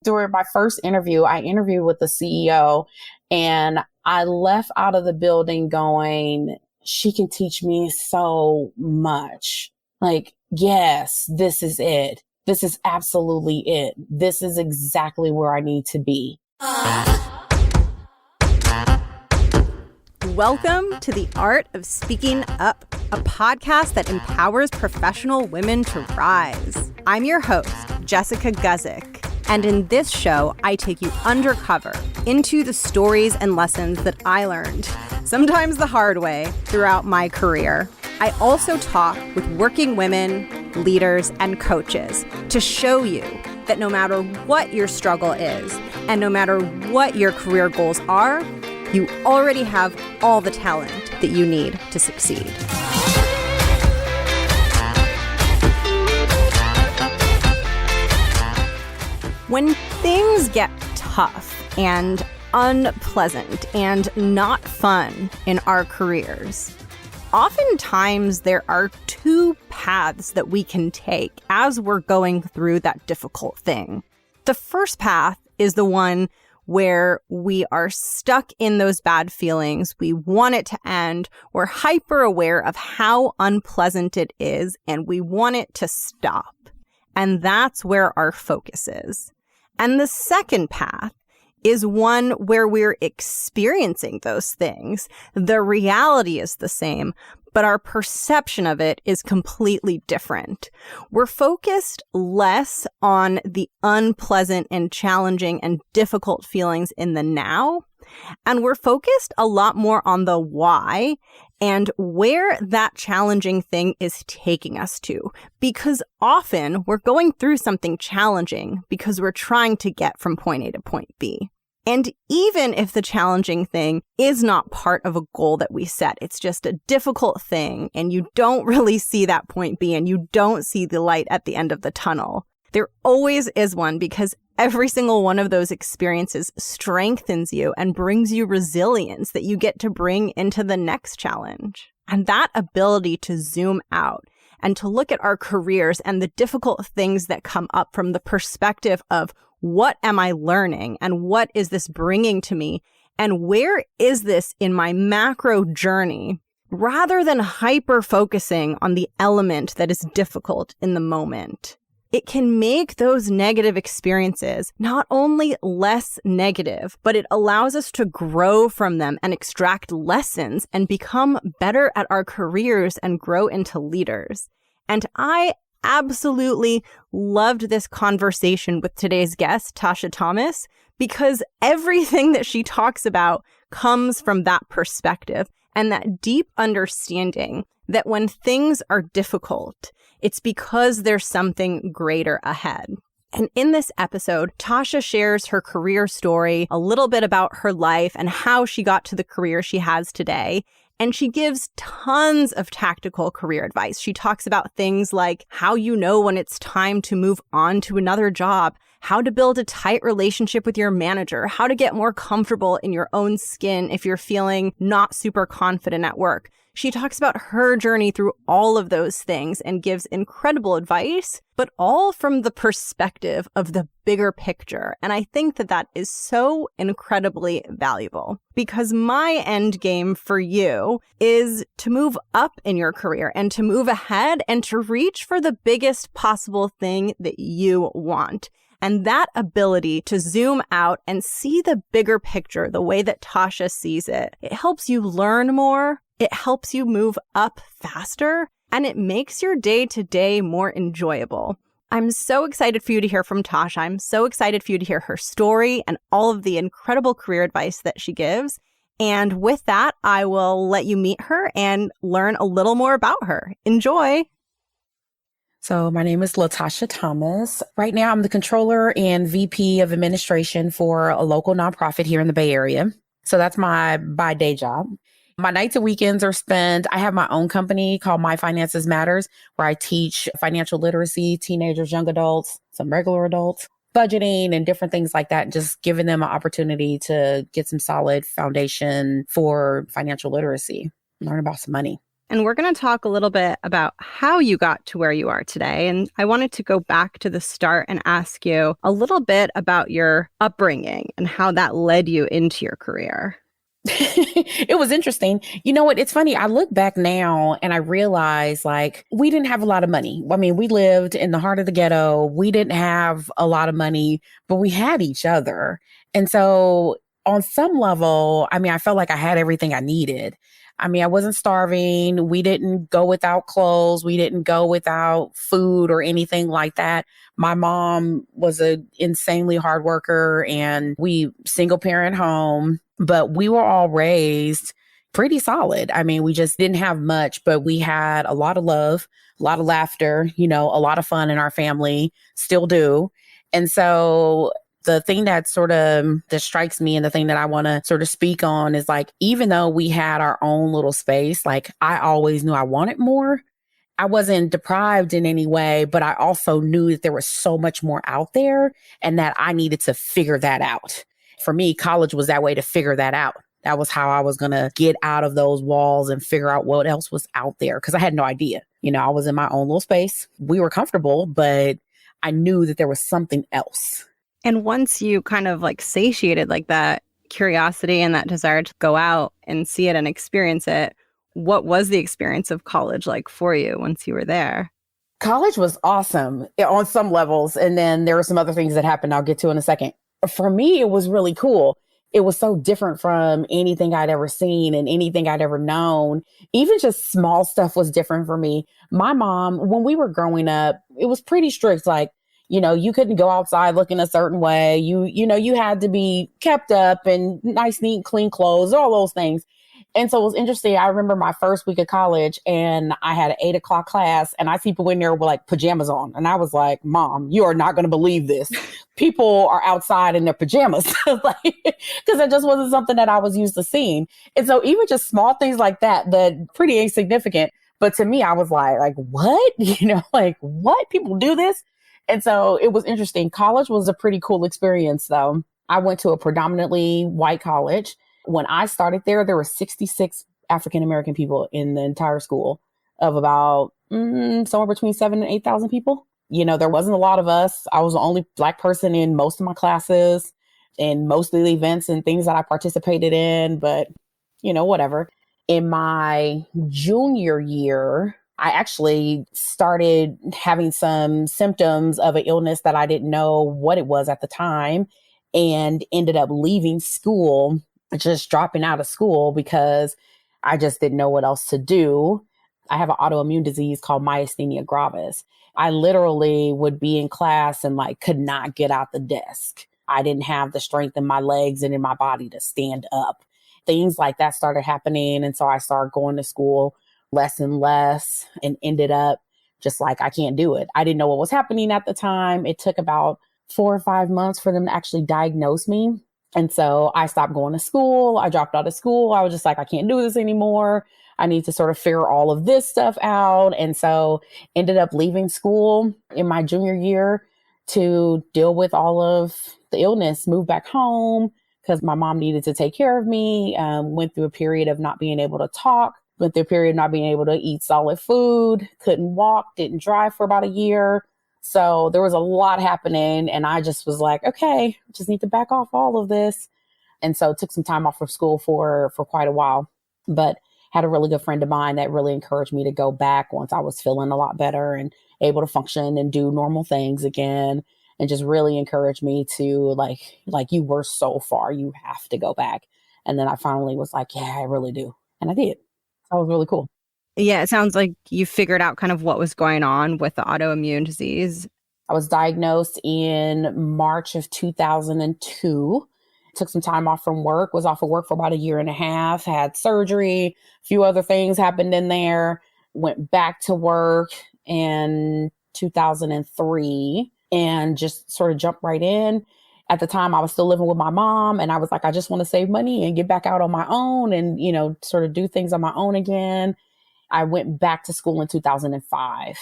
During my first interview, I interviewed with the CEO and I left out of the building going, she can teach me so much. Like, yes, this is it. This is absolutely it. This is exactly where I need to be. Welcome to The Art of Speaking Up, a podcast that empowers professional women to rise. I'm your host, Jessica Guzik. And in this show, I take you undercover into the stories and lessons that I learned, sometimes the hard way, throughout my career. I also talk with working women, leaders, and coaches to show you that no matter what your struggle is, and no matter what your career goals are, you already have all the talent that you need to succeed. When things get tough and unpleasant and not fun in our careers, oftentimes there are two paths that we can take as we're going through that difficult thing. The first path is the one where we are stuck in those bad feelings. We want it to end. We're hyper aware of how unpleasant it is, and we want it to stop. And that's where our focus is. And the second path is one where we're experiencing those things. The reality is the same, but our perception of it is completely different. We're focused less on the unpleasant and challenging and difficult feelings in the now, and we're focused a lot more on the why and where that challenging thing is taking us to. Because often we're going through something challenging because we're trying to get from point A to point B. And even if the challenging thing is not part of a goal that we set, it's just a difficult thing and you don't really see that point B and you don't see the light at the end of the tunnel. There always is one, because every single one of those experiences strengthens you and brings you resilience that you get to bring into the next challenge. And that ability to zoom out and to look at our careers and the difficult things that come up from the perspective of, what am I learning and what is this bringing to me and where is this in my macro journey, rather than hyper focusing on the element that is difficult in the moment. It can make those negative experiences not only less negative, but it allows us to grow from them and extract lessons and become better at our careers and grow into leaders. And I absolutely loved this conversation with today's guest, Tasha Thomas, because everything that she talks about comes from that perspective and that deep understanding that when things are difficult, it's because there's something greater ahead. And in this episode, Tasha shares her career story, a little bit about her life and how she got to the career she has today. And she gives tons of tactical career advice. She talks about things like how you know when it's time to move on to another job, how to build a tight relationship with your manager, how to get more comfortable in your own skin if you're feeling not super confident at work. She talks about her journey through all of those things and gives incredible advice, but all from the perspective of the bigger picture. And I think that that is so incredibly valuable, because my end game for you is to move up in your career and to move ahead and to reach for the biggest possible thing that you want. And that ability to zoom out and see the bigger picture the way that Tasha sees it, it helps you learn more. It helps you move up faster, and it makes your day-to-day more enjoyable. I'm so excited for you to hear from Tasha. I'm so excited for you to hear her story and all of the incredible career advice that she gives. And with that, I will let you meet her and learn a little more about her. Enjoy. So my name is Tasha Thomas. Right now, I'm the controller and VP of administration for a local nonprofit here in the Bay Area. So that's my day job. My nights and weekends are spent, I have my own company called My Finances Matters, where I teach financial literacy, teenagers, young adults, some regular adults, budgeting and different things like that, and just giving them an opportunity to get some solid foundation for financial literacy, learn about some money. And we're going to talk a little bit about how you got to where you are today. And I wanted to go back to the start and ask you a little bit about your upbringing and how that led you into your career. It was interesting. You know what? It's funny. I look back now and I realize like we didn't have a lot of money. I mean, we lived in the heart of the ghetto. We didn't have a lot of money, but we had each other. And so on some level, I mean, I felt like I had everything I needed. I mean, I wasn't starving. We didn't go without clothes. We didn't go without food or anything like that. My mom was an insanely hard worker and we single parent home, but we were all raised pretty solid. I mean, we just didn't have much, but we had a lot of love, a lot of laughter, a lot of fun in our family, still do. And so the thing that strikes me and the thing that I want to sort of speak on is like, even though we had our own little space, like I always knew I wanted more. I wasn't deprived in any way, but I also knew that there was so much more out there and that I needed to figure that out. For me, college was that way to figure that out. That was how I was going to get out of those walls and figure out what else was out there because I had no idea. I was in my own little space. We were comfortable, but I knew that there was something else. And once you kind of like satiated like that curiosity and that desire to go out and see it and experience it, what was the experience of college like for you once you were there? College was awesome on some levels. And then there were some other things that happened I'll get to in a second. For me, it was really cool. It was so different from anything I'd ever seen and anything I'd ever known. Even just small stuff was different for me. My mom, when we were growing up, it was pretty strict. Like, you couldn't go outside looking a certain way. You had to be kept up and nice, neat, clean clothes, all those things. And so it was interesting. I remember my first week of college and I had an 8 o'clock class and I see people in there with like pajamas on. And I was like, Mom, you are not going to believe this. People are outside in their pajamas because that just wasn't something that I was used to seeing. And so even just small things like that pretty insignificant. But to me, I was like, what? Like what? People do this? And so it was interesting. College was a pretty cool experience, though. I went to a predominantly white college. When I started there were 66 African-American people in the entire school of about somewhere between 7,000 and 8,000 people. There wasn't a lot of us. I was the only Black person in most of my classes and most of the events and things that I participated in, but, whatever. In my junior year, I actually started having some symptoms of an illness that I didn't know what it was at the time and ended up leaving school, just dropping out of school because I just didn't know what else to do. I have an autoimmune disease called myasthenia gravis. I literally would be in class and like could not get out the desk. I didn't have the strength in my legs and in my body to stand up. Things like that started happening. And so I started going to school less and less and ended up just like, I can't do it. I didn't know what was happening at the time. It took about 4 or 5 months for them to actually diagnose me. And so I stopped going to school. I dropped out of school. I was just like, I can't do this anymore. I need to sort of figure all of this stuff out. And so ended up leaving school in my junior year to deal with all of the illness, moved back home because my mom needed to take care of me, went through a period of not being able to talk, went through a period of not being able to eat solid food, couldn't walk, didn't drive for about a year. So there was a lot happening and I just was like, okay, just need to back off all of this. And so took some time off from school for quite a while, but had a really good friend of mine that really encouraged me to go back once I was feeling a lot better and able to function and do normal things again. And just really encouraged me to like you were so far, you have to go back. And then I finally was like, yeah, I really do. And I did. That was really cool. Yeah, it sounds like you figured out kind of what was going on with the autoimmune disease. I was diagnosed in March of 2002. Took some time off from work, was off of work for about a year and a half, had surgery, a few other things happened in there, went back to work in 2003 and just sort of jumped right in. At the time, I was still living with my mom and I was like, I just want to save money and get back out on my own and, sort of do things on my own again. I went back to school in 2005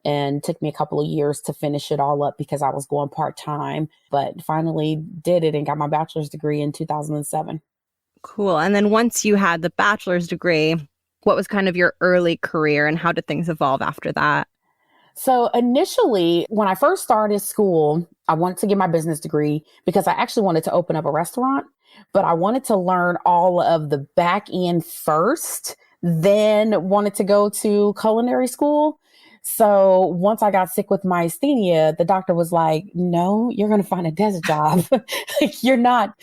and took me a couple of years to finish it all up because I was going part-time, but finally did it and got my bachelor's degree in 2007. Cool. And then once you had the bachelor's degree, What was kind of your early career and how did things evolve after that? So initially, when I first started school, I wanted to get my business degree because I actually wanted to open up a restaurant, but I wanted to learn all of the back end first, then wanted to go to culinary school. So once I got sick with myasthenia, the doctor was like, "No, you're going to find a desk job. You're not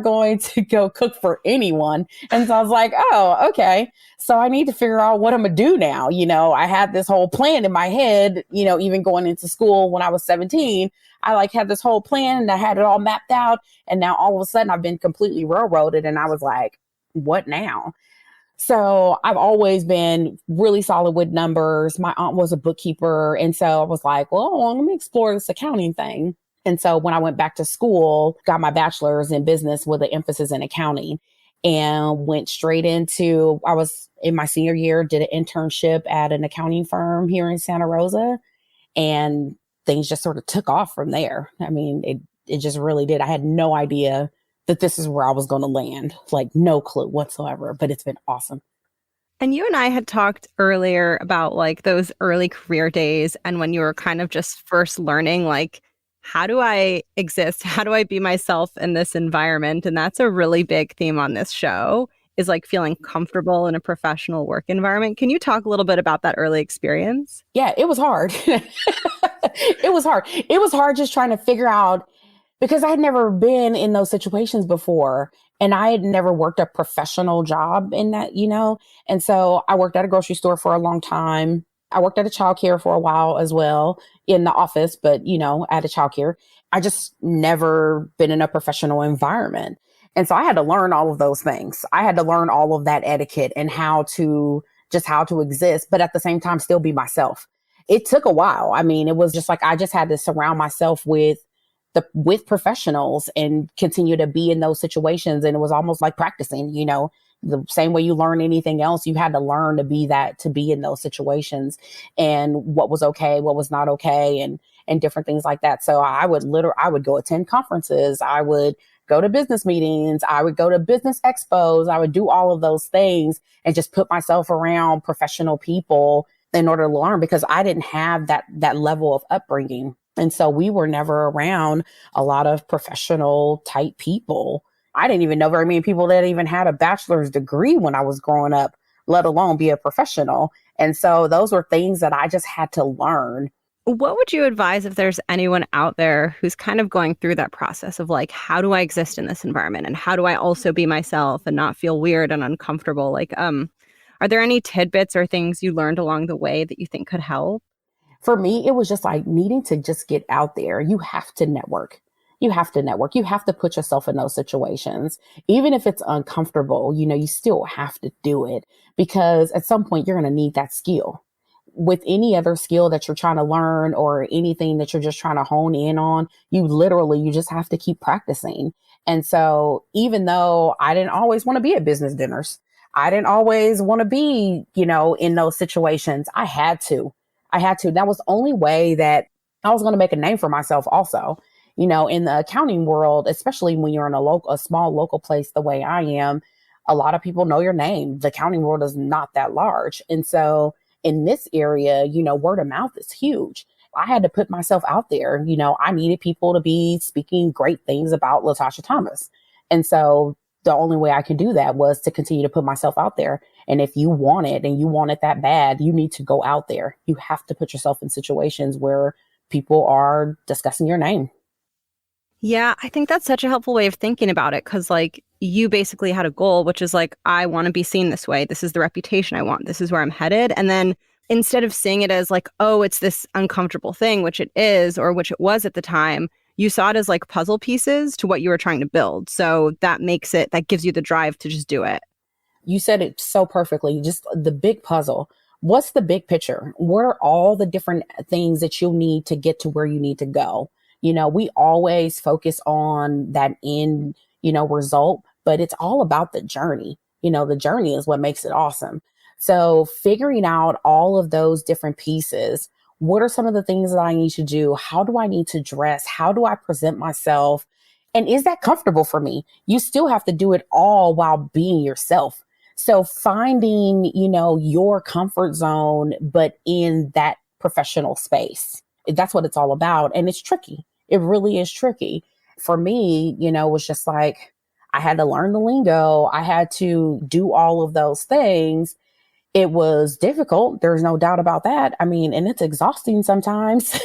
going to go cook for anyone." And so I was like, "Oh, okay." So I need to figure out what I'm going to do now. I had this whole plan in my head, even going into school when I was 17, I like had this whole plan and I had it all mapped out. And now all of a sudden I've been completely railroaded and I was like, what now? So I've always been really solid with numbers. My aunt was a bookkeeper. And so I was like, well, let me explore this accounting thing. And so when I went back to school, got my bachelor's in business with an emphasis in accounting and went straight into, I was in my senior year, did an internship at an accounting firm here in Santa Rosa. And things just sort of took off from there. I mean, it just really did. I had no idea that this is where I was going to land, like no clue whatsoever, but it's been awesome. And you and I had talked earlier about like those early career days and when you were kind of just first learning, like, how do I exist? How do I be myself in this environment? And that's a really big theme on this show is like feeling comfortable in a professional work environment. Can you talk a little bit about that early experience? Yeah, it was hard. It was hard. It was hard just trying to figure out because I had never been in those situations before and I had never worked a professional job in that. And so I worked at a grocery store for a long time. I worked at a childcare for a while as well in the office, but at a childcare, I just never been in a professional environment. And so I had to learn all of those things. I had to learn all of that etiquette and how to exist, but at the same time, still be myself. It took a while. I mean, it was just like, I just had to surround myself with professionals and continue to be in those situations. And it was almost like practicing, the same way you learn anything else, you had to learn to be in those situations and what was okay, what was not okay, and different things like that. So I would go attend conferences. I would go to business meetings. I would go to business expos. I would do all of those things and just put myself around professional people in order to learn because I didn't have that level of upbringing. And so we were never around a lot of professional type people. I didn't even know very many people that even had a bachelor's degree when I was growing up, let alone be a professional. And so those were things that I just had to learn. What would you advise if there's anyone out there who's kind of going through that process of like, how do I exist in this environment? And how do I also be myself and not feel weird and uncomfortable? Like, are there any tidbits or things you learned along the way that you think could help? For me, it was just like needing to just get out there. You have to network. You have to network. You have to put yourself in those situations. Even if it's uncomfortable, you still have to do it because at some point you're going to need that skill. With any other skill that you're trying to learn or anything that you're just trying to hone in on, you just have to keep practicing. And so even though I didn't always want to be at business dinners, I didn't always want to be, in those situations, I had to. That was the only way that I was going to make a name for myself also. In the accounting world, especially when you're in a small local place the way I am, a lot of people know your name. The accounting world is not that large. And so in this area, word of mouth is huge. I had to put myself out there. I needed people to be speaking great things about Tasha Thomas. And so the only way I could do that was to continue to put myself out there. And if you want it and you want it that bad, you need to go out there. You have to put yourself in situations where people are discussing your name. Yeah, I think that's such a helpful way of thinking about it because, like, you basically had a goal, which is like, I want to be seen this way. This is the reputation I want. This is where I'm headed. And then instead of seeing it as like, oh, it's this uncomfortable thing, which it is, or which it was at the time, you saw it as like puzzle pieces to what you were trying to build. So that gives you the drive to just do it. You said it so perfectly. Just the big puzzle. What's the big picture? What are all the different things that you'll need to get to where you need to go? We always focus on that end, result, but it's all about the journey. The journey is what makes it awesome. So figuring out all of those different pieces, what are some of the things that I need to do? How do I need to dress? How do I present myself? And is that comfortable for me? You still have to do it all while being yourself. So finding, your comfort zone, but in that professional space, that's what it's all about. And it's tricky. It really is tricky. For me, it was just like, I had to learn the lingo. I had to do all of those things. It was difficult. There's no doubt about that. I mean, and it's exhausting sometimes.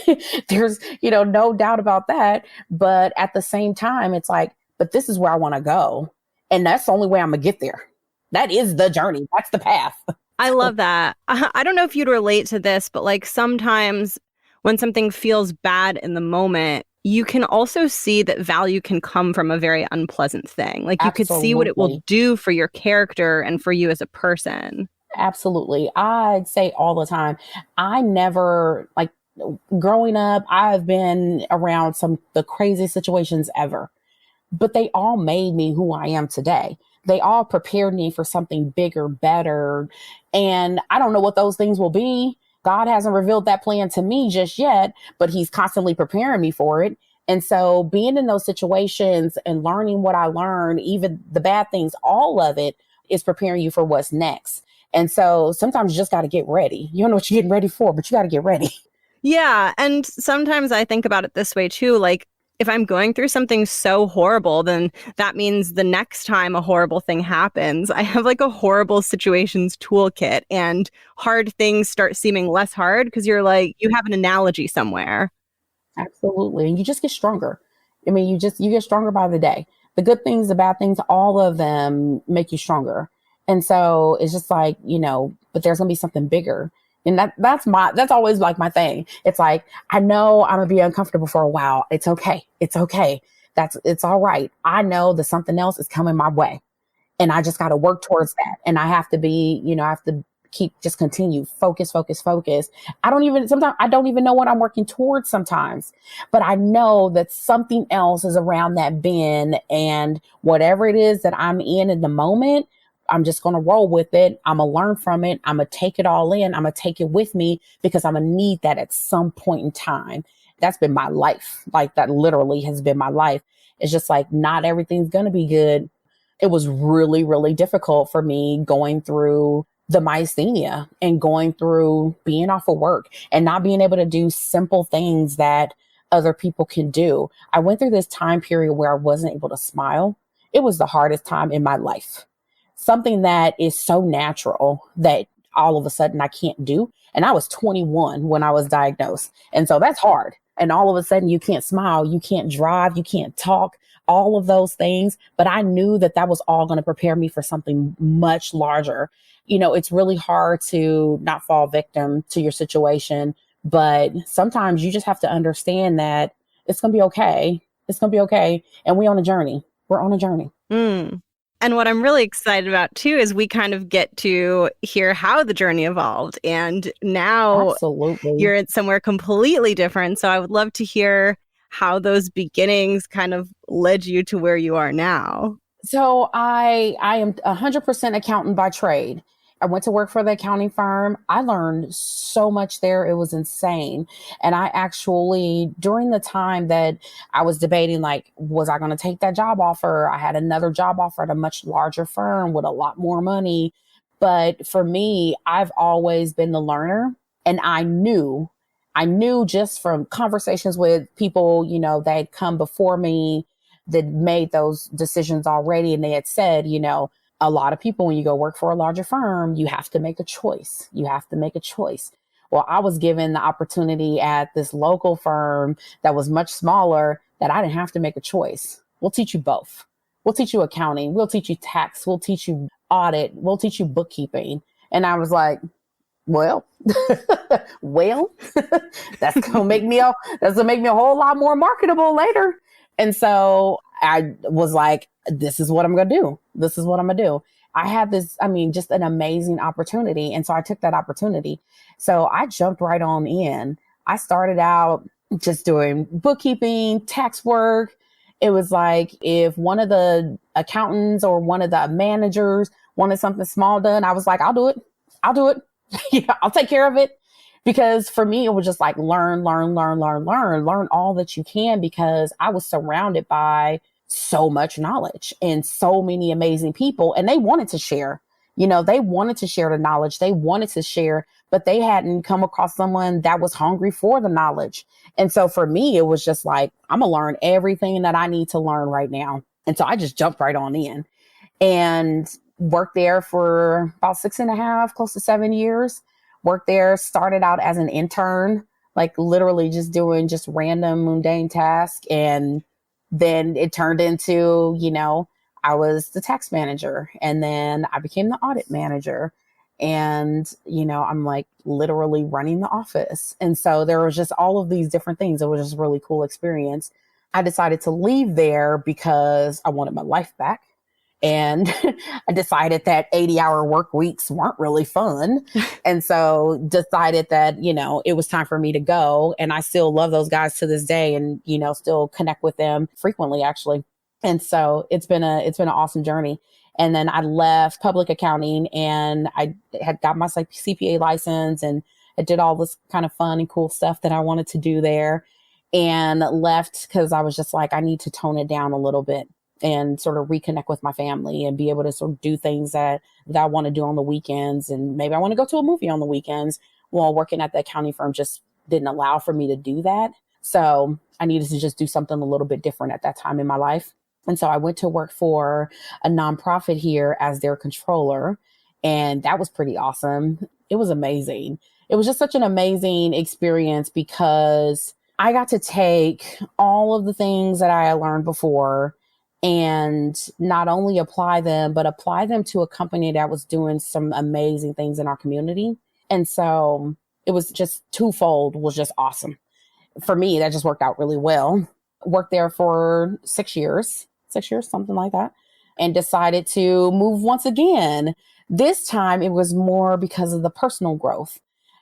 There's, no doubt about that. But at the same time, it's like, but this is where I want to go. And that's the only way I'm going to get there. That is the journey. That's the path. I love that. I don't know if you'd relate to this, but like sometimes when something feels bad in the moment, you can also see that value can come from a very unpleasant thing. Like you could see what it will do for your character and for you as a person. Absolutely. I'd say all the time, I never, like, growing up, I've been around some of the craziest situations ever, but they all made me who I am today. They all prepared me for something bigger, better. And I don't know what those things will be. God hasn't revealed that plan to me just yet, but he's constantly preparing me for it. And so being in those situations and learning what I learned, even the bad things, all of it is preparing you for what's next. And so sometimes you just got to get ready. You don't know what you're getting ready for, but you got to get ready. Yeah. And sometimes I think about it this way too. Like if I'm going through something so horrible, then that means the next time a horrible thing happens, I have like a horrible situations toolkit and hard things start seeming less hard because you're like, you have an analogy somewhere. Absolutely. And you just get stronger. I mean, you get stronger by the day. The good things, the bad things, all of them make you stronger. And so it's just like, but there's going to be something bigger. And that's always like my thing. It's like, I know I'm gonna be uncomfortable for a while. It's okay. It's okay. It's all right. I know that something else is coming my way and I just got to work towards that. And I have to be, I have to just continue, focus. Sometimes I don't even know what I'm working towards sometimes, but I know that something else is around that bend, and whatever it is that I'm in the moment, I'm just going to roll with it. I'm going to learn from it. I'm going to take it all in. I'm going to take it with me because I'm going to need that at some point in time. That's been my life. Like that literally has been my life. It's just like, not everything's going to be good. It was really, really difficult for me going through the myasthenia and going through being off of work and not being able to do simple things that other people can do. I went through this time period where I wasn't able to smile. It was the hardest time in my life. Something that is so natural that all of a sudden I can't do. And I was 21 when I was diagnosed. And so that's hard. And all of a sudden you can't smile, you can't drive, you can't talk, all of those things. But I knew that that was all going to prepare me for something much larger. It's really hard to not fall victim to your situation, but sometimes you just have to understand that it's going to be okay. It's going to be okay. And we're on a journey. We're on a journey. Mm. And what I'm really excited about too is we kind of get to hear how the journey evolved. And now Absolutely. You're at somewhere completely different. So I would love to hear how those beginnings kind of led you to where you are now. So I am 100% accountant by trade. I went to work for the accounting firm. I learned so much there. It was insane. And I actually, during the time that I was debating, like, was I going to take that job offer? I had another job offer at a much larger firm with a lot more money. But for me, I've always been the learner. And I knew just from conversations with people, that had come before me that made those decisions already. And they had said, a lot of people, when you go work for a larger firm, you have to make a choice. You have to make a choice. Well, I was given the opportunity at this local firm that was much smaller that I didn't have to make a choice. We'll teach you both. We'll teach you accounting. We'll teach you tax. We'll teach you audit. We'll teach you bookkeeping. And I was like, well, that's going to make me a whole lot more marketable later. And so I was like, this is what I'm going to do. This is what I'm going to do. I had this, just an amazing opportunity. And so I took that opportunity. So I jumped right on in. I started out just doing bookkeeping, tax work. It was like if one of the accountants or one of the managers wanted something small done, I was like, I'll do it. I'll take care of it. Because for me, it was just like learn all that you can, because I was surrounded by so much knowledge and so many amazing people, and they wanted to share. They wanted to share the knowledge. They wanted to share, but they hadn't come across someone that was hungry for the knowledge. And so for me, it was just like, I'm going to learn everything that I need to learn right now. And so I just jumped right on in and worked there for about 6.5, close to 7 years. Worked there, started out as an intern, like literally just doing just random mundane tasks. And then it turned into, I was the tax manager, and then I became the audit manager. And, I'm like literally running the office. And so there was just all of these different things. It was just a really cool experience. I decided to leave there because I wanted my life back. And I decided that 80-hour work weeks weren't really fun. And so decided that, it was time for me to go. And I still love those guys to this day and, still connect with them frequently, actually. And so it's been an awesome journey. And then I left public accounting and I had got my CPA license and I did all this kind of fun and cool stuff that I wanted to do there, and left because I was just like, I need to tone it down a little bit and sort of reconnect with my family and be able to sort of do things that I want to do on the weekends. And maybe I want to go to a movie on the weekends. While working at the accounting firm just didn't allow for me to do that. So I needed to just do something a little bit different at that time in my life. And so I went to work for a nonprofit here as their controller. And that was pretty awesome. It was amazing. It was just such an amazing experience because I got to take all of the things that I learned before and not only apply them, but apply them to a company that was doing some amazing things in our community. And so it was just twofold, was just awesome. For me, that just worked out really well. Worked there for 6 years, something like that, and decided to move once again. This time it was more because of the personal growth.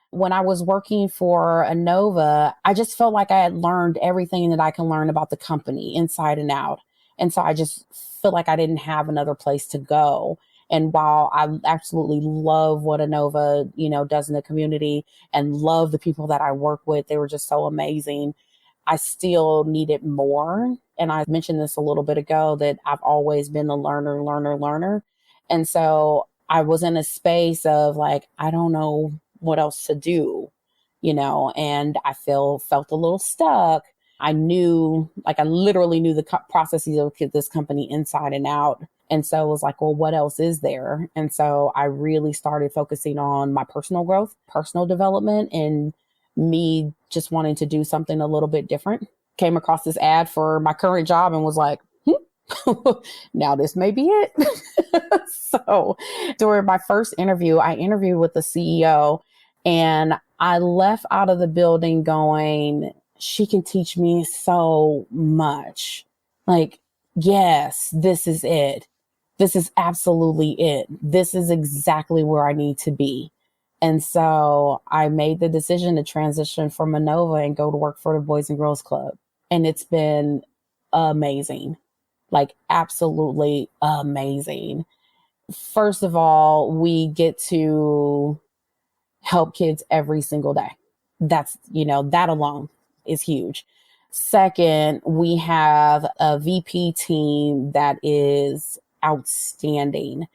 When I was working for Inova, I just felt like I had learned everything that I can learn about the company inside and out. And so I just feel like I didn't have another place to go. And while I absolutely love what Inova, does in the community and love the people that I work with, they were just so amazing, I still needed more. And I mentioned this a little bit ago that I've always been a learner. And so I was in a space of like, I don't know what else to do, and I felt a little stuck. I literally knew the processes of this company inside and out. And so it was like, well, what else is there? And so I really started focusing on my personal growth, personal development, and me just wanting to do something a little bit different. Came across this ad for my current job and was like, now this may be it. So during my first interview, I interviewed with the CEO and I left out of the building going, she can teach me so much. Like, yes, this is it. This is absolutely it. This is exactly where I need to be. And so I made the decision to transition from Inova and go to work for the Boys and Girls Club. And it's been amazing, like absolutely amazing. First of all, we get to help kids every single day. That's, that alone is huge. Second, we have a VP team that is outstanding.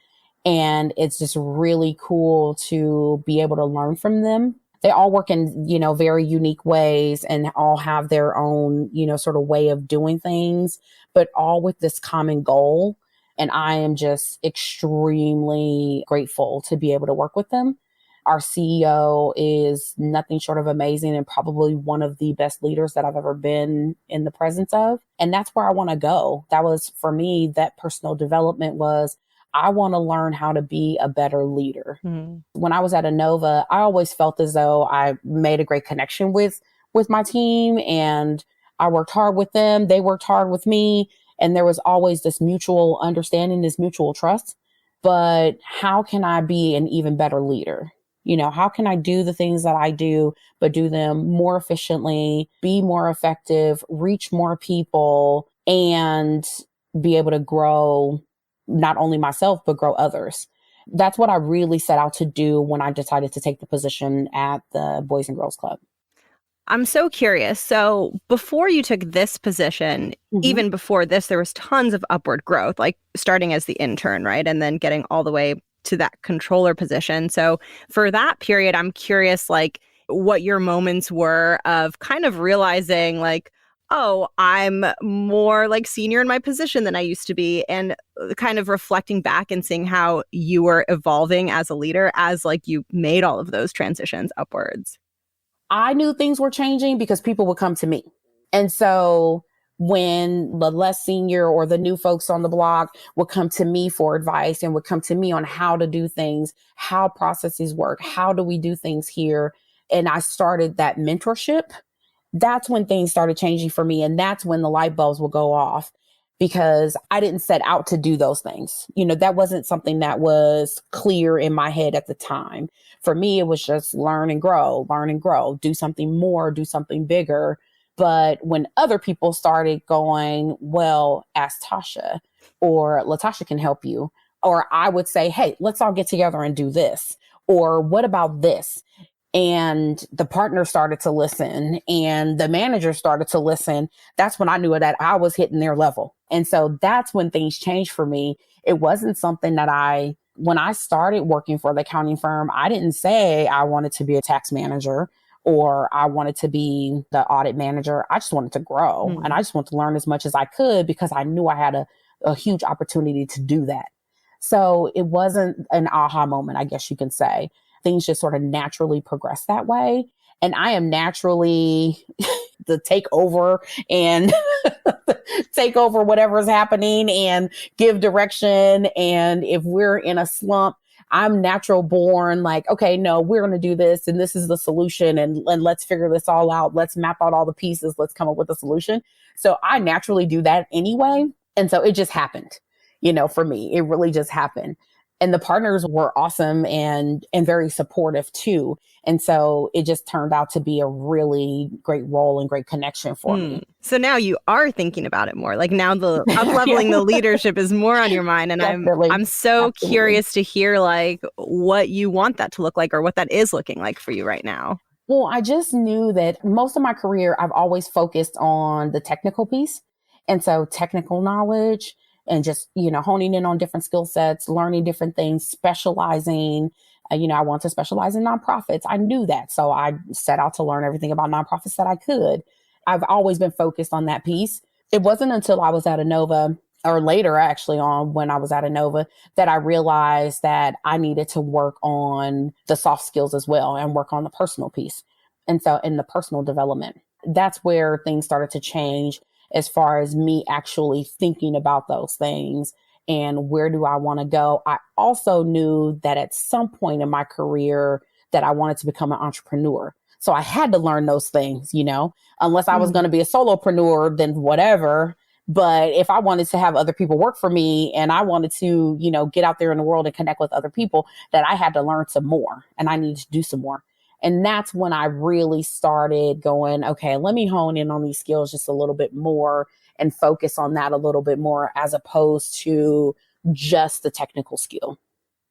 And it's just really cool to be able to learn from them. They all work in, very unique ways and all have their own, sort of way of doing things, but all with this common goal. And I am just extremely grateful to be able to work with them. Our CEO is nothing short of amazing and probably one of the best leaders that I've ever been in the presence of. And that's where I want to go. That was, for me, that personal development was, I want to learn how to be a better leader. Mm-hmm. When I was at Inova, I always felt as though I made a great connection with my team, and I worked hard with them. They worked hard with me. And there was always this mutual understanding, this mutual trust. But how can I be an even better leader? How can I do the things that I do, but do them more efficiently, be more effective, reach more people, and be able to grow not only myself, but grow others. That's what I really set out to do when I decided to take the position at the Boys and Girls Club. I'm so curious. So before you took this position, even before this, there was tons of upward growth, like starting as the intern, right? And then getting all the way to that controller position. So for that period, I'm curious, like, what your moments were of kind of realizing, like, oh, I'm more like senior in my position than I used to be, and kind of reflecting back and seeing how you were evolving as a leader as like you made all of those transitions upwards. I knew things were changing because people would come to me. And so when the less senior or the new folks on the block would come to me for advice and would come to me on how to do things, how processes work, how do we do things here? And I started that mentorship. That's when things started changing for me. And that's when the light bulbs will go off because I didn't set out to do those things. That wasn't something that was clear in my head at the time. For me, it was just learn and grow, do something more, do something bigger. But when other people started going, well, ask Tasha, or Latasha can help you, or I would say, hey, let's all get together and do this. Or what about this? And the partner started to listen and the manager started to listen. That's when I knew that I was hitting their level. And so that's when things changed for me. It wasn't something that when I started working for the accounting firm, I didn't say I wanted to be a tax manager or I wanted to be the audit manager. I just wanted to grow and I just wanted to learn as much as I could because I knew I had a huge opportunity to do that. So it wasn't an aha moment, I guess you can say. Things just sort of naturally progress that way. And I am naturally the take over and take over whatever is happening and give direction. And if we're in a slump, I'm natural born like, okay, no, we're going to do this. And this is the solution. And let's figure this all out. Let's map out all the pieces. Let's come up with a solution. So I naturally do that anyway. And so it just happened, for me, it really just happened. And the partners were awesome and very supportive too. And so it just turned out to be a really great role and great connection for me. So now you are thinking about it more. Like now the up-leveling the leadership is more on your mind. And I'm so curious to hear like what you want that to look like or what that is looking like for you right now. Well, I just knew that most of my career, I've always focused on the technical piece. And so technical knowledge and just, honing in on different skill sets, learning different things, specializing. I want to specialize in nonprofits. I knew that. So I set out to learn everything about nonprofits that I could. I've always been focused on that piece. It wasn't until I was at Inova or later actually on when I was at Inova that I realized that I needed to work on the soft skills as well and work on the personal piece. And so in the personal development, that's where things started to change as far as me actually thinking about those things and where do I want to go. I also knew that at some point in my career that I wanted to become an entrepreneur. So I had to learn those things, unless I was going to be a solopreneur, then whatever. But if I wanted to have other people work for me and I wanted to, get out there in the world and connect with other people, that I had to learn some more and I needed to do some more. And that's when I really started going, okay, let me hone in on these skills just a little bit more and focus on that a little bit more as opposed to just the technical skill.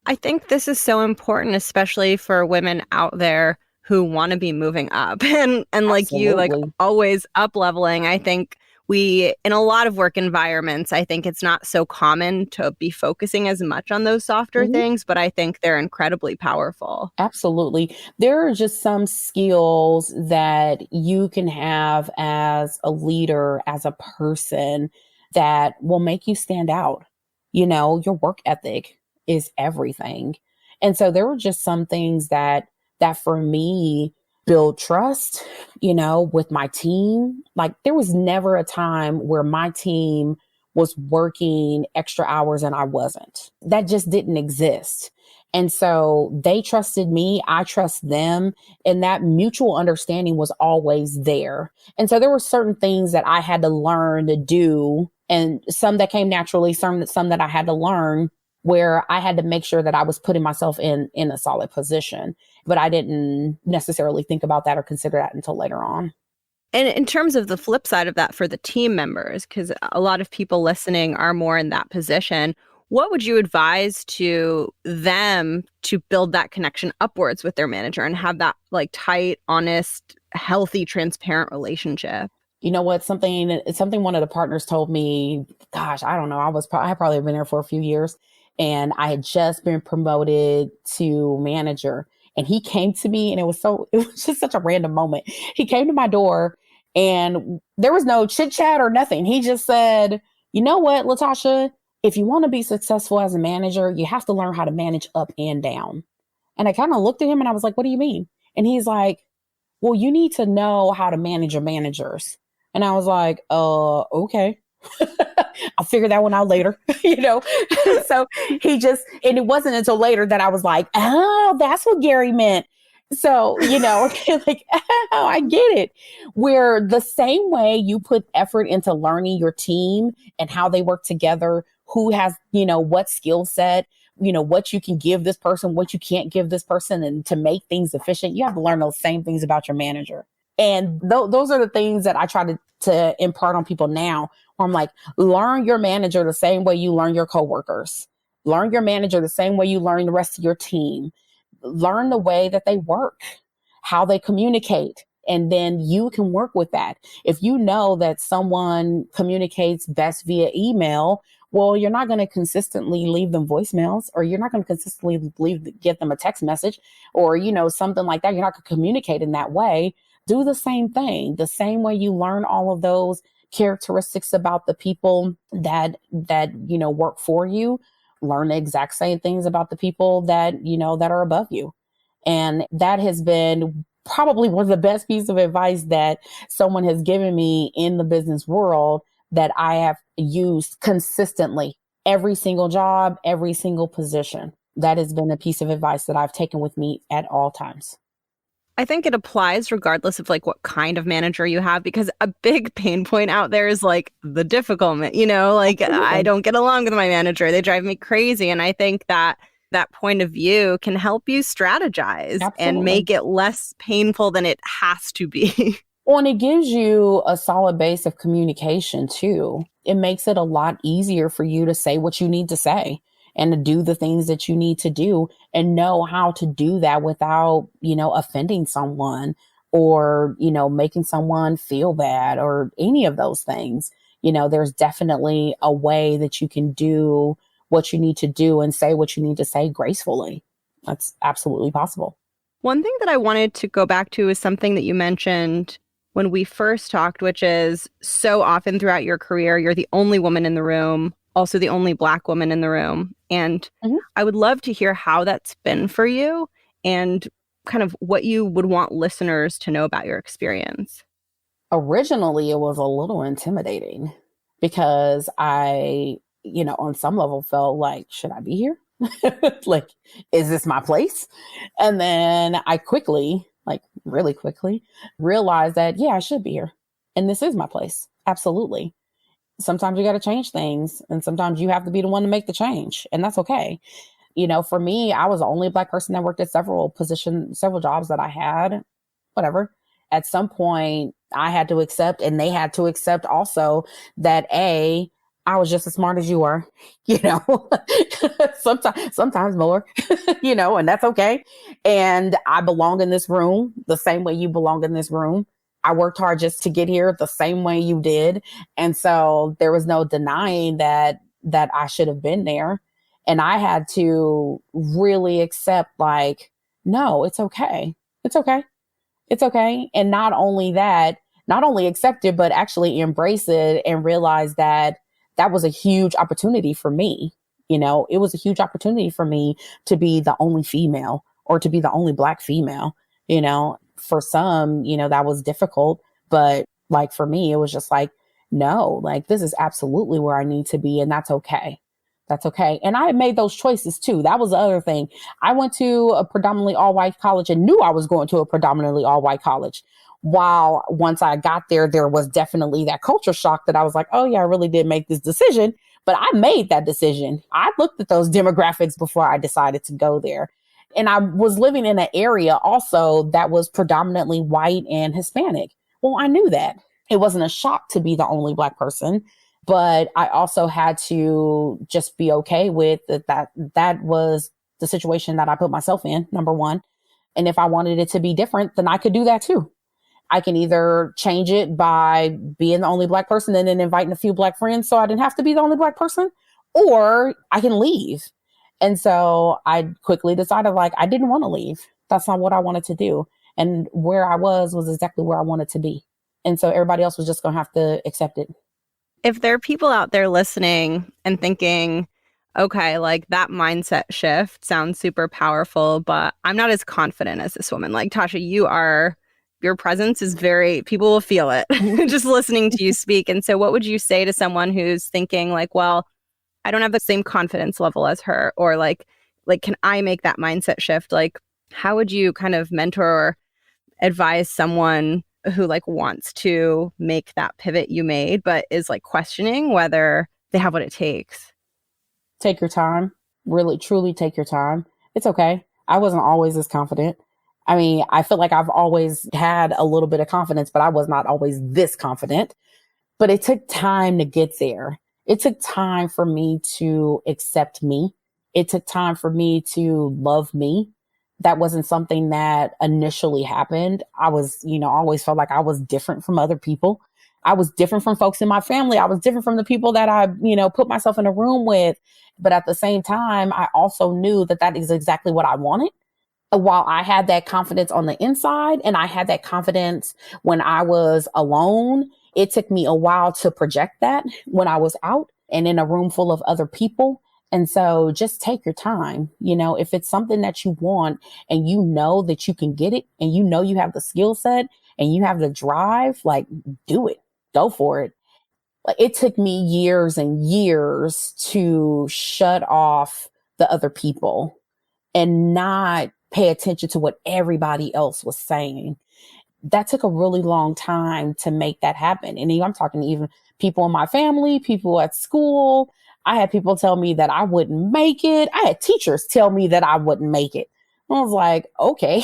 I think this is so important, especially for women out there who want to be moving up and like you, like always up leveling. I think in a lot of work environments, I think it's not so common to be focusing as much on those softer things, but I think they're incredibly powerful. Absolutely. There are just some skills that you can have as a leader, as a person that will make you stand out. Your work ethic is everything. And so there were just some things that for me build trust, with my team. Like there was never a time where my team was working extra hours and I wasn't. That just didn't exist. And so they trusted me, I trust them, and that mutual understanding was always there. And so there were certain things that I had to learn to do, and some that came naturally, some that I had to learn, where I had to make sure that I was putting myself in a solid position. But I didn't necessarily think about that or consider that until later on. And in terms of the flip side of that for the team members, because a lot of people listening are more in that position, what would you advise to them to build that connection upwards with their manager and have that like tight, honest, healthy, transparent relationship? You know what? Something one of the partners told me, gosh, I don't know. I had probably been there for a few years. and I had just been promoted to manager. And he came to me, and it was just such a random moment. He came to my door, and there was no chit chat or nothing. He just said, you know what, Latasha, if you want to be successful as a manager, you have to learn how to manage up and down. And I kind of looked at him and I was like, what do you mean? And he's like, well, you need to know how to manage your managers. And I was like, okay. I'll figure that one out later, you know? So and it wasn't until later that I was like, oh, that's what Gary meant. So, like, oh, I get it. Where the same way you put effort into learning your team and how they work together, who has, what skill set, what you can give this person, what you can't give this person, and to make things efficient, you have to learn those same things about your manager. And those are the things that I try to impart on people now, where I'm like, learn your manager the same way you learn your coworkers. Learn your manager the same way you learn the rest of your team. Learn the way that they work, how they communicate. And then you can work with that. If you know that someone communicates best via email, well, you're not going to consistently leave them voicemails, or you're not going to consistently get them a text message, or, something like that. You're not going to communicate in that way. Do the same thing, the same way you learn all of those characteristics about the people that work for you. Learn the exact same things about the people that, that are above you. And that has been probably one of the best pieces of advice that someone has given me in the business world, that I have used consistently every single job, every single position. That has been a piece of advice that I've taken with me at all times. I think it applies regardless of like what kind of manager you have, because a big pain point out there is like the difficult, like Absolutely. I don't get along with my manager. They drive me crazy. And I think that point of view can help you strategize and make it less painful than it has to be. Well, and it gives you a solid base of communication too. It makes it a lot easier for you to say what you need to say and to do the things that you need to do, and know how to do that without, offending someone, or, making someone feel bad, or any of those things. There's definitely a way that you can do what you need to do and say what you need to say gracefully. That's absolutely possible. One thing that I wanted to go back to is something that you mentioned when we first talked, which is so often throughout your career, you're the only woman in the room, also the only Black woman in the room. And I would love to hear how that's been for you, and kind of what you would want listeners to know about your experience. Originally, it was a little intimidating, because I, on some level felt like, should I be here? Like, is this my place? And then I quickly, like really quickly, realized that, yeah, I should be here. And this is my place. Absolutely. Sometimes you got to change things, and sometimes you have to be the one to make the change. And that's okay. For me, I was the only Black person that worked at several jobs that I had, whatever. At some point, I had to accept, and they had to accept also, that I was just as smart as you were, sometimes more, and that's okay. And I belong in this room the same way you belong in this room. I worked hard just to get here the same way you did. And so there was no denying that I should have been there. And I had to really accept, like, no, it's okay. It's okay. It's okay. And not only accept it, but actually embrace it and realize that was a huge opportunity for me. It was a huge opportunity for me to be the only female, or to be the only Black female. For some, that was difficult, but like for me, it was just like, no, like, this is absolutely where I need to be. And that's okay. That's okay. And I made those choices too. That was the other thing. I went to a predominantly all white college and knew I was going to a predominantly all white college. While once I got there, there was definitely that culture shock that I was like, oh yeah, I really did make this decision, but I made that decision. I looked at those demographics before I decided to go there. And I was living in an area also that was predominantly white and Hispanic. Well, I knew that. It wasn't a shock to be the only Black person, but I also had to just be okay with that was the situation that I put myself in, number one. And if I wanted it to be different, then I could do that too. I can either change it by being the only Black person and then inviting a few Black friends so I didn't have to be the only Black person, or I can leave. And so I quickly decided like I didn't want to leave. That's not what I wanted to do. And where I was exactly where I wanted to be. And so everybody else was just going to have to accept it. If there are people out there listening and thinking, okay, like that mindset shift sounds super powerful, but I'm not as confident as this woman. Like Tasha, your presence is very, people will feel it just listening to you speak. And so what would you say to someone who's thinking like, well, I don't have the same confidence level as her, or like, can I make that mindset shift? Like, how would you kind of mentor or advise someone who like wants to make that pivot you made, but is like questioning whether they have what it takes? Take your time. Really, truly take your time. It's okay. I wasn't always as confident. I mean, I feel like I've always had a little bit of confidence, but I was not always this confident. But it took time to get there. It took time for me to accept me. It took time for me to love me. That wasn't something that initially happened. I was, I always felt like I was different from other people. I was different from folks in my family. I was different from the people that I, put myself in a room with. But at the same time, I also knew that that is exactly what I wanted. While I had that confidence on the inside and I had that confidence when I was alone, it took me a while to project that when I was out and in a room full of other people. And so just take your time. If it's something that you want and you know that you can get it and you know you have the skill set and you have the drive, like do it, go for it. Like it took me years and years to shut off the other people and not pay attention to what everybody else was saying. That took a really long time to make that happen. And I'm talking even people in my family, people at school. I had people tell me that I wouldn't make it. I had teachers tell me that I wouldn't make it. I was like, okay,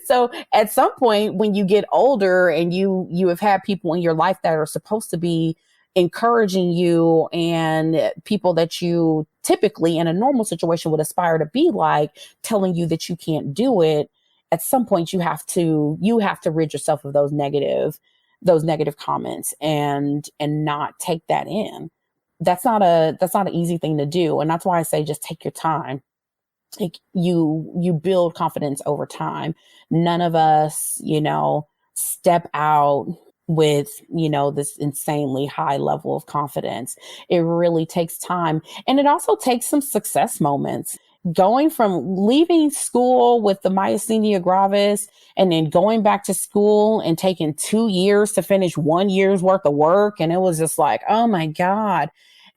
so at some point when you get older and you have had people in your life that are supposed to be encouraging you and people that you typically in a normal situation would aspire to be like telling you that you can't do it, at some point you have to rid yourself of those negative comments and not take that in. That's not an easy thing to do. And that's why I say just take your time. Like you build confidence over time. None of us, step out with, this insanely high level of confidence. It really takes time. And it also takes some success moments. Going from leaving school with the myasthenia gravis and then going back to school and taking 2 years to finish 1 year's worth of work. And it was just like, oh my God.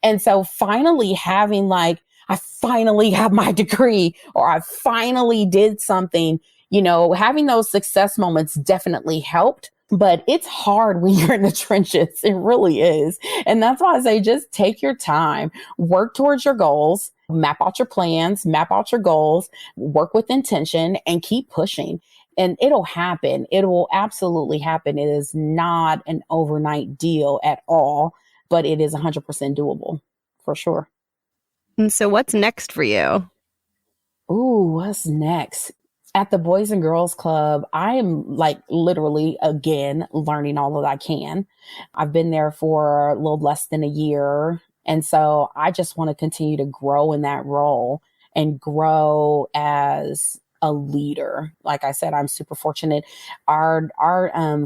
And so finally having like, I finally have my degree or I finally did something, having those success moments definitely helped. But it's hard when you're in the trenches. It really is. And that's why I say just take your time, work towards your goals, map out your plans, map out your goals, work with intention and keep pushing. And it'll happen. It will absolutely happen. It is not an overnight deal at all, but it is 100% doable for sure. And so what's next for you? Ooh, what's next? At the Boys and Girls Club, I am like literally again learning all that I can. I've been there for a little less than a year. And so I just want to continue to grow in that role and grow as a leader. Like I said, I'm super fortunate. Our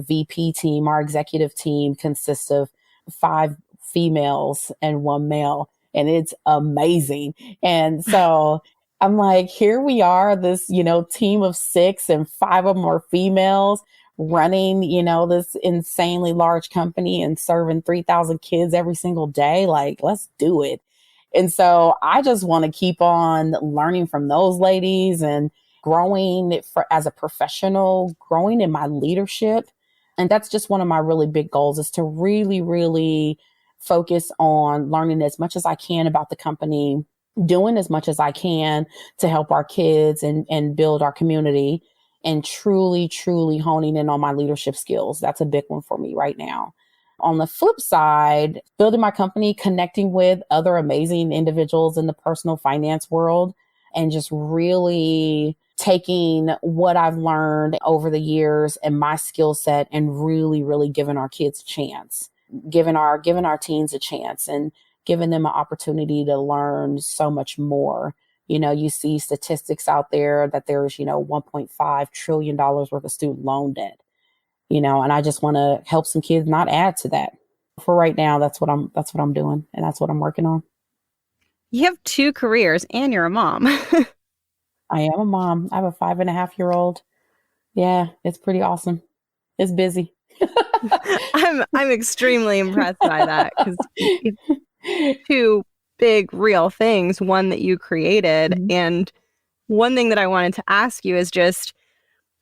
VP team, our executive team consists of 5 females and 1 male, and it's amazing. And so I'm like, here we are, this, team of 6 and 5 of them are females running, this insanely large company and serving 3,000 kids every single day. Like, let's do it. And so I just want to keep on learning from those ladies and growing as a professional, growing in my leadership. And that's just one of my really big goals is to really, really focus on learning as much as I can about the company, doing as much as I can to help our kids and build our community, and truly, truly honing in on my leadership skills. That's a big one for me right now. On the flip side, building my company, connecting with other amazing individuals in the personal finance world, and just really taking what I've learned over the years and my skill set and really, really giving our kids a chance, giving our teens a chance and giving them an opportunity to learn so much more. You see statistics out there that there's, $1.5 trillion worth of student loan debt, and I just want to help some kids not add to that. For right now, that's what I'm doing, and that's what I'm working on. You have two careers and you're a mom. I am a mom. I have a 5.5-year-old. Yeah, it's pretty awesome. It's busy. I'm extremely impressed by that because two big real things, one that you created. Mhm. And one thing that I wanted to ask you is just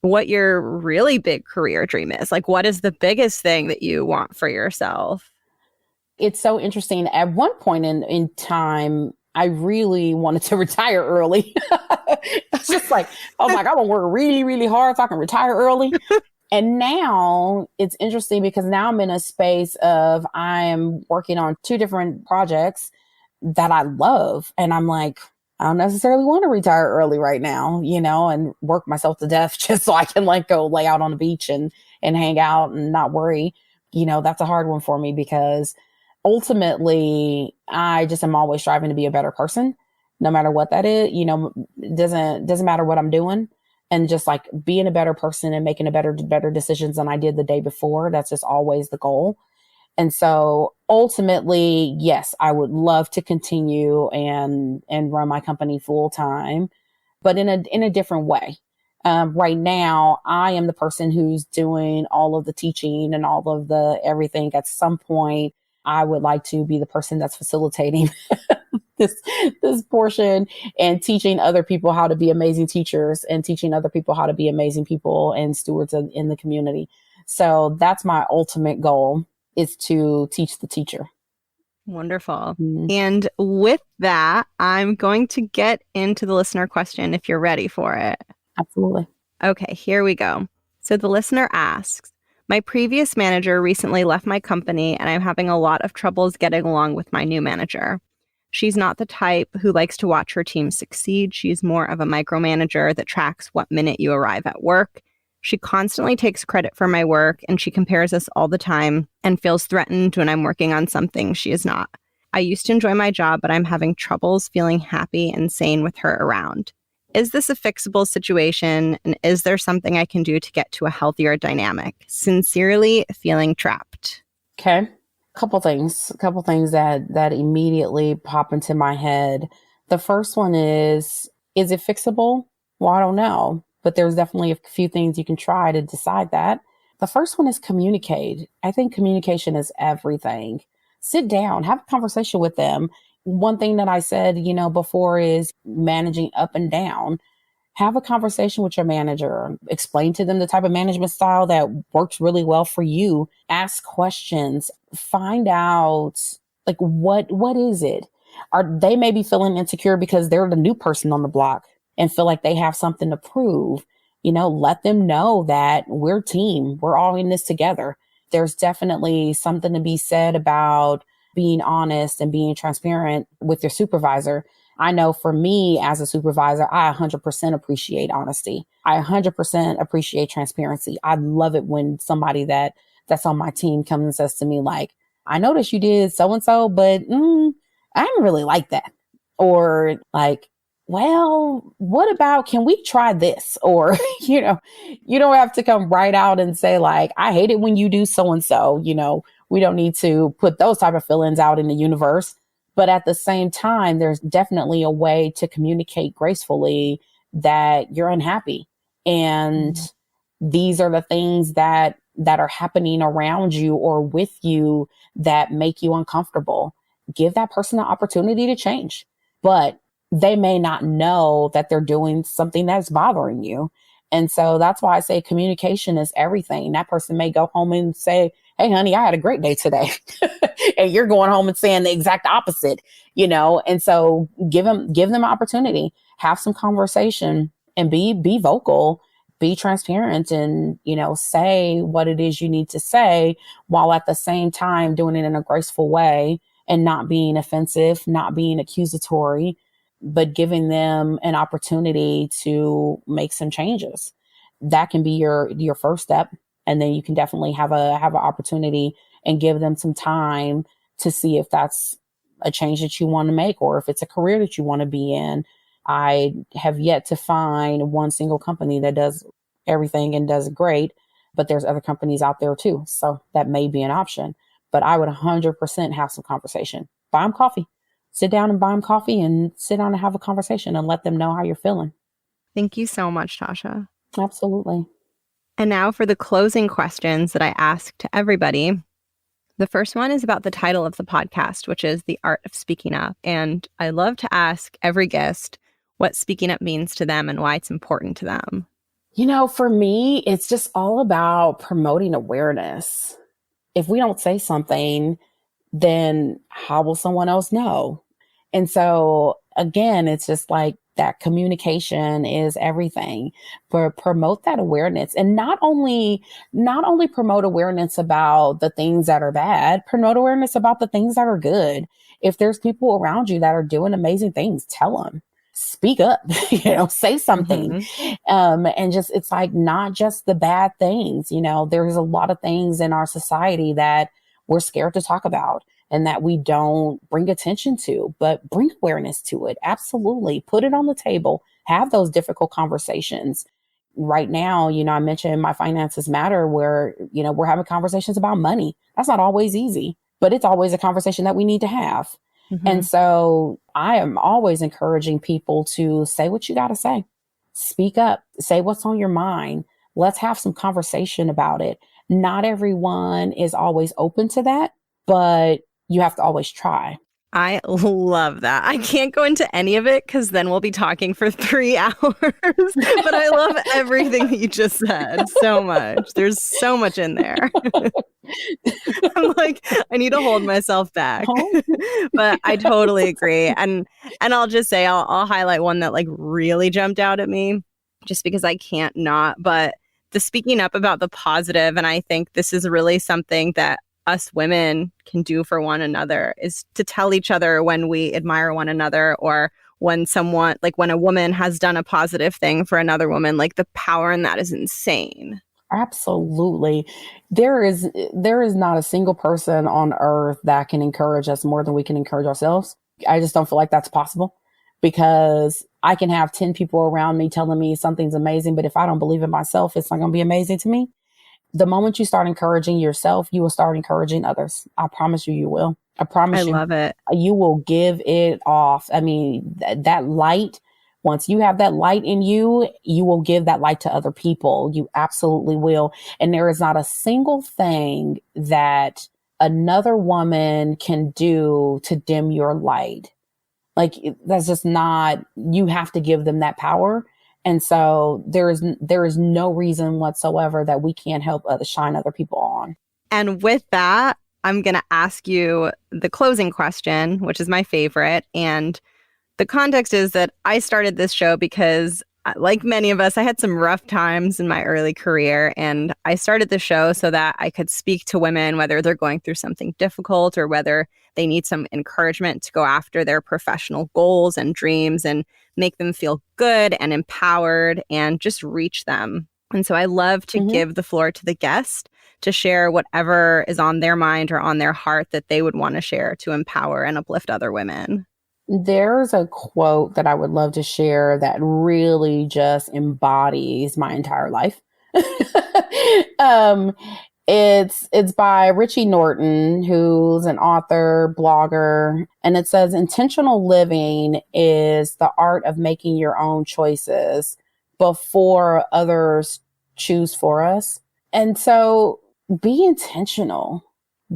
what your really big career dream is. Like, what is the biggest thing that you want for yourself? It's so interesting. At one point in time, I really wanted to retire early. It's just like, I was like, I want to work really, really hard so I can retire early. And now it's interesting because now I'm in a space of I'm working on two different projects that I love. And I'm like, I don't necessarily want to retire early right now, and work myself to death just so I can go lay out on the beach and hang out and not worry. That's a hard one for me because ultimately I just am always striving to be a better person, no matter what that is. It doesn't matter what I'm doing. And just being a better person and making better decisions than I did the day before. That's just always the goal. And so ultimately, yes, I would love to continue and run my company full time, but in a different way. Right now, I am the person who's doing all of the teaching and all of the everything. At some point, I would like to be the person that's facilitating this portion and teaching other people how to be amazing teachers and teaching other people how to be amazing people and stewards in the community. So that's my ultimate goal, is to teach the teacher. Wonderful. Mm, And with that, I'm going to get into the listener question if you're ready for it. absolutely. Okay, here we go. So the listener asks, my previous manager recently left my company and I'm having a lot of troubles getting along with my new manager. She's not the type who likes to watch her team succeed. She's more of a micromanager that tracks what minute you arrive at work. She constantly takes credit for my work and she compares us all the time and feels threatened when I'm working on something she is not. I used to enjoy my job, but I'm having troubles feeling happy and sane with her around. Is this a fixable situation? And is there something I can do to get to a healthier dynamic? Sincerely, feeling trapped. Okay. Couple things that immediately pop into my head. The first one is it fixable? Well, I don't know, but there's definitely a few things you can try to decide that. The first one is communicate. I think communication is everything. Sit down, have a conversation with them. One thing that I said, before is managing up and down. Have a conversation with your manager. Explain to them the type of management style that works really well for you. Ask questions. Find out what is it? They may be feeling insecure because they're the new person on the block and feel like they have something to prove. Let them know that we're a team. We're all in this together. There's definitely something to be said about being honest and being transparent with your supervisor. I know for me as a supervisor, I 100% appreciate honesty. I 100% appreciate transparency. I love it when somebody that's on my team comes and says to me I noticed you did so-and-so, but I didn't really like that. Or well, what about, can we try this? Or, you don't have to come right out and say I hate it when you do so-and-so. We don't need to put those type of feelings out in the universe. But at the same time, there's definitely a way to communicate gracefully that you're unhappy. And these are the things that are happening around you or with you that make you uncomfortable. Give that person an opportunity to change, but they may not know that they're doing something that's bothering you. And so that's why I say communication is everything. That person may go home and say, hey, honey, I had a great day today. And you're going home and saying the exact opposite, and so give them an opportunity, have some conversation and be vocal, be transparent and, say what it is you need to say while at the same time doing it in a graceful way and not being offensive, not being accusatory, but giving them an opportunity to make some changes. That can be your first step. And then you can definitely have an opportunity and give them some time to see if that's a change that you want to make, or if it's a career that you want to be in. I have yet to find one single company that does everything and does great, but there's other companies out there too. So that may be an option, but I would 100% have some conversation. Buy them coffee, sit down and buy them coffee and sit down and have a conversation and let them know how you're feeling. Thank you so much, Tasha. Absolutely. And now for the closing questions that I ask to everybody. The first one is about the title of the podcast, which is The Art of Speaking Up. And I love to ask every guest what speaking up means to them and why it's important to them. For me, it's just all about promoting awareness. If we don't say something, then how will someone else know? And so again, it's just like that communication is everything, but promote that awareness, and not only promote awareness about the things that are bad, promote awareness about the things that are good. If there's people around you that are doing amazing things, tell them, speak up, say something. And just, it's like, not just the bad things, there's a lot of things in our society that we're scared to talk about and that we don't bring attention to, but bring awareness to it. Absolutely. Put it on the table. Have those difficult conversations. Right now, I mentioned My Finances Matter, where, we're having conversations about money. That's not always easy, but it's always a conversation that we need to have. And so I am always encouraging people to say what you got to say. Speak up, say what's on your mind. Let's have some conversation about it. Not everyone is always open to that, but you have to always try. I love that. I can't go into any of it because then we'll be talking for 3 hours. But I love everything that you just said so much. There's so much in there. I'm like, I need to hold myself back. But I totally agree. And I'll just say, I'll highlight one that like really jumped out at me just because I can't not. But the speaking up about the positive, and I think this is really something that us women can do for one another, is to tell each other when we admire one another, or when someone, like when a woman has done a positive thing for another woman. Like, the power in that is insane. Absolutely. There is not a single person on earth that can encourage us more than we can encourage ourselves. I just don't feel like that's possible, because I can have 10 people around me telling me something's amazing, but if I don't believe in myself, it's not going to be amazing to me. The moment you start encouraging yourself, you will start encouraging others. I promise you, you will. I promise you. I love it. You will give it off. I mean, that light, once you have that light in you, you will give that light to other people. You absolutely will. And there is not a single thing that another woman can do to dim your light. Like, that's just not, you have to give them that power. And so there is no reason whatsoever that we can't help shine other people on. And with that, I'm going to ask you the closing question, which is my favorite. And the context is that I started this show because, like many of us, I had some rough times in my early career. And I started the show so that I could speak to women, whether they're going through something difficult or whether they need some encouragement to go after their professional goals and dreams, and make them feel good and empowered and just reach them. And so I love to give the floor to the guest to share whatever is on their mind or on their heart that they would want to share to empower and uplift other women. There's a quote that I would love to share that really just embodies my entire life. It's by Richie Norton, who's an author, blogger, and it says, intentional living is the art of making your own choices before others choose for us. And so be intentional.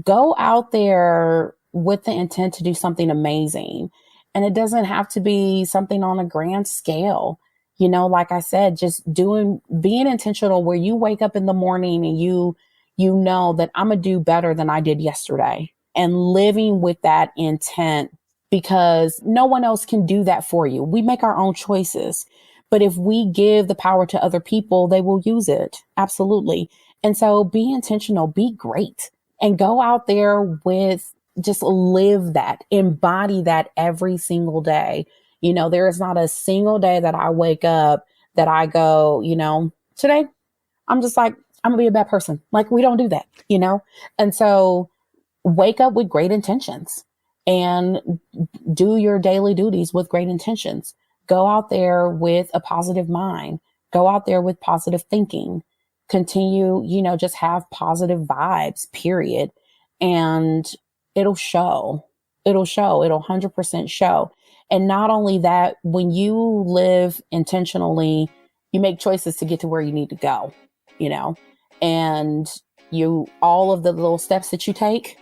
Go out there with the intent to do something amazing. And it doesn't have to be something on a grand scale. Like I said, just being intentional, where you wake up in the morning and you know that I'm going to do better than I did yesterday, and living with that intent, because no one else can do that for you. We make our own choices, but if we give the power to other people, they will use it. Absolutely. And so be intentional, be great, and go out there with, just live that, embody that every single day. There is not a single day that I wake up that I go, today I'm just like, I'm gonna be a bad person. Like, we don't do that, And so wake up with great intentions and do your daily duties with great intentions. Go out there with a positive mind. Go out there with positive thinking. Continue, just have positive vibes, period. And it'll show. It'll show. It'll 100% show. And not only that, when you live intentionally, you make choices to get to where you need to go, and all of the little steps that you take,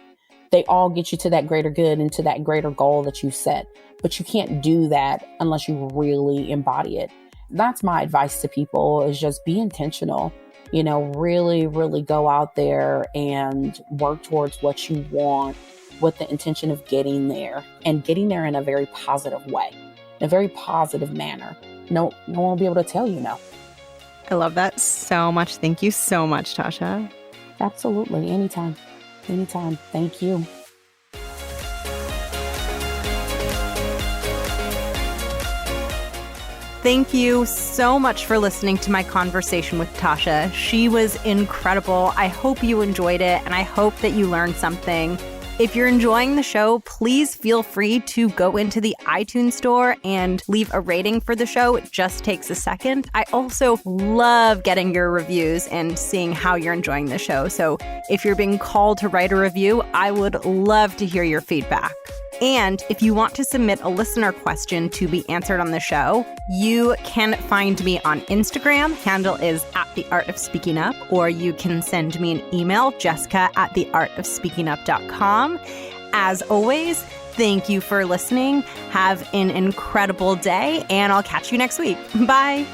they all get you to that greater good and to that greater goal that you set. But you can't do that unless you really embody it. That's my advice to people, is just be intentional, really, really go out there and work towards what you want with the intention of getting there, and getting there in a very positive way, in a very positive manner. No one will be able to tell you no. I love that so much. Thank you so much, Tasha. Absolutely. Anytime. Anytime. Thank you. Thank you so much for listening to my conversation with Tasha. She was incredible. I hope you enjoyed it, and I hope that you learned something. If you're enjoying the show, please feel free to go into the iTunes store and leave a rating for the show. It just takes a second. I also love getting your reviews and seeing how you're enjoying the show. So if you're being called to write a review, I would love to hear your feedback. And if you want to submit a listener question to be answered on the show, you can find me on Instagram. Handle is @theartofspeakingup, or you can send me an email, jessica@theartofspeakingup.com. As always, thank you for listening. Have an incredible day, and I'll catch you next week. Bye.